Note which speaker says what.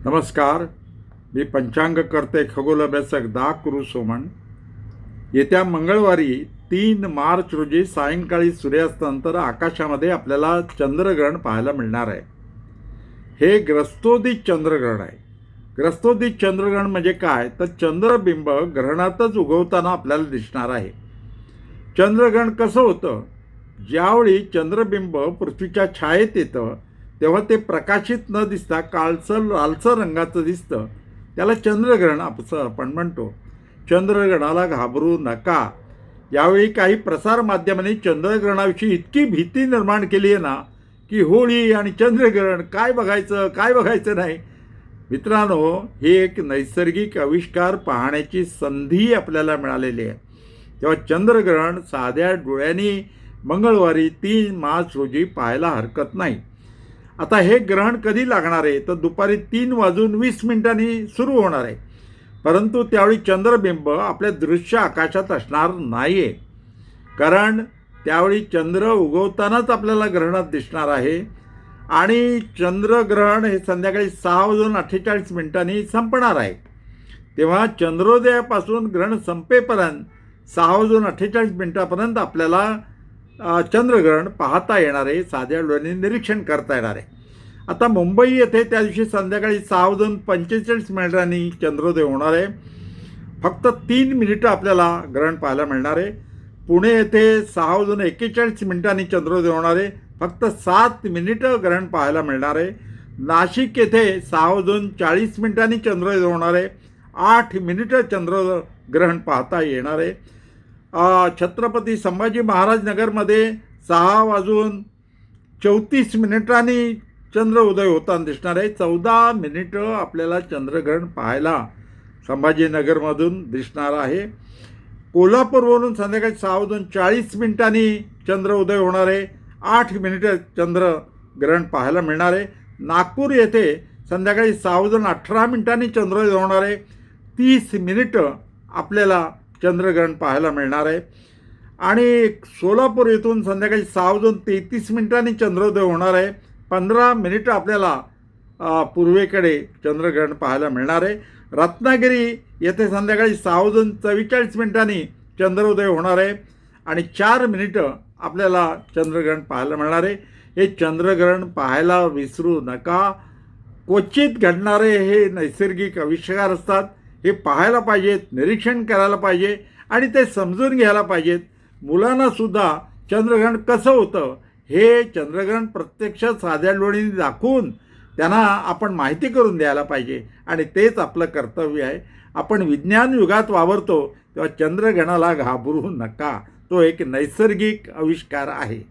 Speaker 1: नमस्कार. मी पंचांगकर्ते खगोल अभ्यासक दा. सोमन. येत्या मंगळवारी 3 मार्च रोजी सायंकाळी सूर्यास्तानंतर आकाशामध्ये आपल्याला चंद्रग्रहण पाहायला मिळणार आहे. हे ग्रस्तोदित चंद्रग्रहण आहे. ग्रस्तोदित चंद्रग्रहण म्हणजे काय, तर चंद्रबिंब ग्रहणातच उगवताना आपल्याला दिसणार आहे. चंद्रग्रहण कसं होतं, ज्यावेळी चंद्रबिंब पृथ्वीच्या छायेत येतं तेव्हा ते प्रकाशित न दिसता काळसर लालसर रंगाचं दिसतं. त्याला चंद्रग्रहण असं आपण म्हणतो. चंद्रग्रहणाला घाबरू नका. यावेळी काही प्रसारमाध्यमांनी चंद्रग्रहणाविषयी इतकी भीती निर्माण केली आहे ना, की होळी आणि चंद्रग्रहण काय बघायचं नाही. मित्रांनो, हे एक नैसर्गिक आविष्कार पाहण्याची संधी आपल्याला मिळालेली आहे. तेव्हा चंद्रग्रहण साध्या डोळ्यांनी मंगळवारी 3 मार्च रोजी पाहायला हरकत नाही. आता हे ग्रहण कधी लागणार आहे, तर दुपारी 3:20 सुरू होणार आहे. परंतु त्यावेळी चंद्रबिंब आपल्या दृश्य आकाशात असणार नाही आहे, कारण त्यावेळी चंद्र उगवतानाच आपल्याला ग्रहणात दिसणार आहे. आणि चंद्रग्रहण हे संध्याकाळी 6:48 संपणार आहे. तेव्हा चंद्रोदयापासून ग्रहण संपेपर्यंत 6:48 आपल्याला चंद्रग्रहण पाहता येणार आहे, साध्या डोळ्यांनी निरीक्षण करता येणार आहे. आता मुंबई येथे त्या दिवशी संध्याकाळी 6:45 चंद्रोदय होणार आहे. फक्त 3 मिनिटं आपल्याला ग्रहण पाहायला मिळणार आहे. पुणे येथे 6:41 चंद्रोदय होणार आहे. फक्त 7 मिनिटं ग्रहण पाहायला मिळणार आहे. नाशिक येथे 6:40 चंद्रोदय होणार आहे. 8 मिनिटं चंद्रग्रहण पाहता येणार आहे. छत्रपती संभाजी महाराज नगरमध्ये 6:34 चंद्र उदय होताना दिसणार आहे. 14 मिनिटं आपल्याला चंद्रग्रहण पाहायला संभाजीनगरमधून दिसणार आहे. कोल्हापूरवरून संध्याकाळी 6:40 चंद्र उदय होणार आहे. 8 मिनिटं चंद्रग्रहण पाहायला मिळणार आहे. नागपूर येथे संध्याकाळी 6:18 चंद्रोदय होणार आहे. 30 मिनिटं आपल्याला चंद्रग्रहण पाहायला मिळणार आहे. आणि सोलापूर येथून संध्याकाळी 6:33 चंद्रोदय होणार आहे. 15 मिनिटं आपल्याला पूर्वेकडे चंद्रग्रहण पाहायला मिळणार आहे. रत्नागिरी येथे संध्याकाळी 6:44 चंद्रोदय होणार आहे आणि 4 मिनिटं आपल्याला चंद्रग्रहण पाहायला मिळणार आहे. हे चंद्रग्रहण पाहायला विसरू नका. क्वचित घडणारे हे नैसर्गिक आविष्कार असतात. हे पाहायला पाहिजेत, निरीक्षण करायला पाहिजे आणि ते समजून घ्यायला पाहिजेत. मुलांनासुद्धा चंद्रग्रहण कसं होतं हे चंद्रग्रहण प्रत्यक्ष साध्या डोळ्यांनी दाखवून त्यांना आपण माहिती करून द्यायला पाहिजे आणि तेच आपलं कर्तव्य आहे. आपण विज्ञान युगात वावरतो तेव्हा चंद्रग्रहणाला घाबरू नका. तो एक नैसर्गिक आविष्कार आहे.